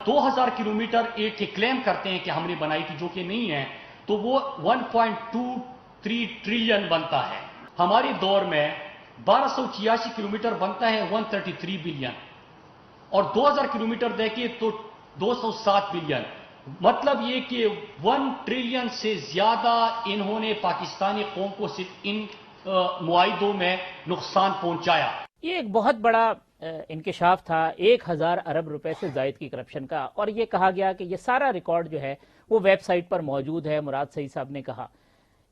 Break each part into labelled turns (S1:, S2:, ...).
S1: 2000 kilometre एक claim करते हैं कि हमने बनाई थी, जो कि नहीं है, तो वो 1.23 ट्रिलियन बनता है। हमारे दौर में 1286 किलोमीटर बनता है 133 बिलियन, और 2000 किलोमीटर देखिए तो 207 बिलियन। मतलब ये कि 1 ट्रिलियन से ज्यादा इन्होंने पाकिस्तानी कौम को सिर्फ इन मुआहिदों में नुकसान पहुंचाया।
S2: ये एक बहुत बड़ा इंकशाफ था 1000 अरब रुपए से जायद की करप्शन का, और ये कहा गया कि ये सारा रिकॉर्ड जो है वो वेबसाइट पर मौजूद है। मुराद सईद साहब ने कहा।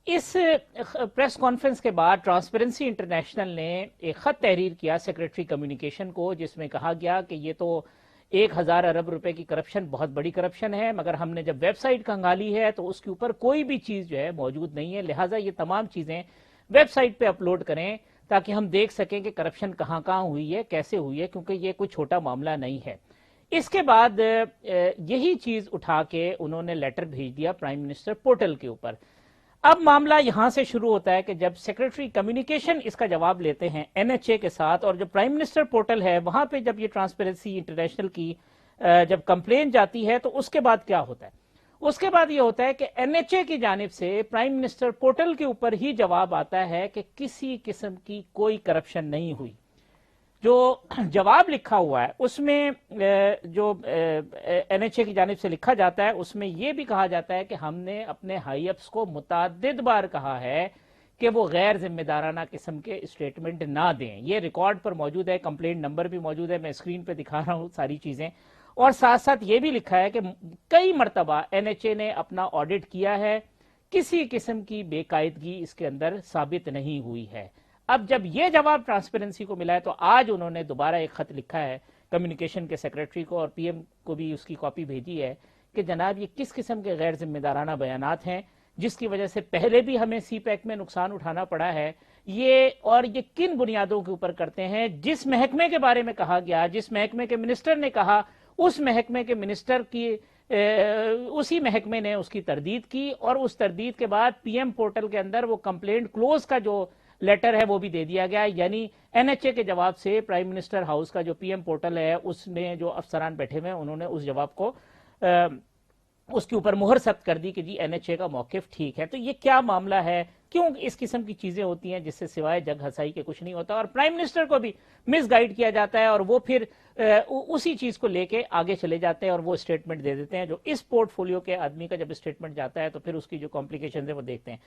S2: इस प्रेस कॉन्फ्रेंस के बाद ट्रांसपेरेंसी इंटरनेशनल ने एक खत तहरीर किया सेक्रेटरी कम्युनिकेशन को, जिसमें कहा गया कि ये तो 1000 अरब रुपए की करप्शन बहुत बड़ी करप्शन है, मगर हमने जब वेबसाइट खंगाली है तो उसके ऊपर कोई भी चीज जो है मौजूद नहीं है, लिहाजा ये तमाम चीजें वेबसाइट पे अपलोड करें ताकि हम देख सकें कि करप्शन कहां कहां हुई है, कैसे हुई है, क्योंकि ये कोई छोटा मामला नहीं है। इसके बाद यही चीज उठा के उन्होंने लेटर भेज दिया प्राइम मिनिस्टर पोर्टल के ऊपर। अब मामला यहां से शुरू होता है कि जब सेक्रेटरी कम्युनिकेशन इसका जवाब लेते हैं एनएचए के साथ, और जो प्राइम मिनिस्टर पोर्टल है वहां पे जब ये ट्रांसपेरेंसी इंटरनेशनल की जब कंप्लेन जाती है तो उसके बाद क्या होता है? उसके बाद ये होता है कि एनएचए की जानिब से प्राइम मिनिस्टर पोर्टल के ऊपर ही जवाब आता है कि किसी किस्म की कोई करप्शन नहीं हुई। जो जवाब लिखा हुआ है उसमें जो एनएचए की जानिब से लिखा जाता है उसमें यह भी कहा जाता है कि हमने अपने हाई अप्स को मुतअद्दिद बार कहा है कि वो गैर जिम्मेदाराना किस्म के स्टेटमेंट ना दें। ये रिकॉर्ड पर मौजूद है, कंप्लेंट नंबर भी मौजूद है, मैं स्क्रीन पे दिखा रहा हूं सारी चीजें। और साथ साथ ये भी लिखा है कि कई मरतबा एनएचए ने अपना ऑडिट किया है, किसी किस्म की बेकायदगी इसके अंदर साबित नहीं हुई है। अब जब ये जवाब ट्रांसपेरेंसी को मिला है तो आज उन्होंने दोबारा एक खत लिखा है कम्युनिकेशन के सेक्रेटरी को, और पीएम को भी उसकी कॉपी भेजी है कि जनाब ये किस किस्म के गैर जिम्मेदाराना बयानात हैं जिसकी वजह से पहले भी हमें सी पैक में नुकसान उठाना पड़ा है, ये और ये किन बुनियादों के ऊपर करते हैं। जिस महकमे के बारे में कहा गया, जिस महकमे के मिनिस्टर ने कहा, उस महकमे के मिनिस्टर की उसी महकमे ने उसकी तरदीद की, और उस तरदीद के बाद पीएम पोर्टल के अंदर वो कंप्लेंट क्लोज का जो लेटर है वो भी दे दिया गया। यानी एनएचए के जवाब से प्राइम मिनिस्टर हाउस का जो पीएम पोर्टल है उसमें जो अफसरान बैठे हुए हैं उन्होंने उस जवाब को उसके ऊपर मुहर सख्त कर दी कि जी एनएचए का मौकिफ ठीक है। तो ये क्या मामला है? क्यों इस किस्म की चीजें होती हैं जिससे सिवाय जग हसाई के कुछ नहीं होता, और प्राइम मिनिस्टर को भी मिसगाइड किया जाता है और वो फिर उसी चीज को लेके आगे चले जाते हैं और वो स्टेटमेंट दे देते हैं। जो इस पोर्टफोलियो के आदमी का जब स्टेटमेंट जाता है तो फिर उसकी जो कॉम्प्लिकेशन है वो देखते हैं।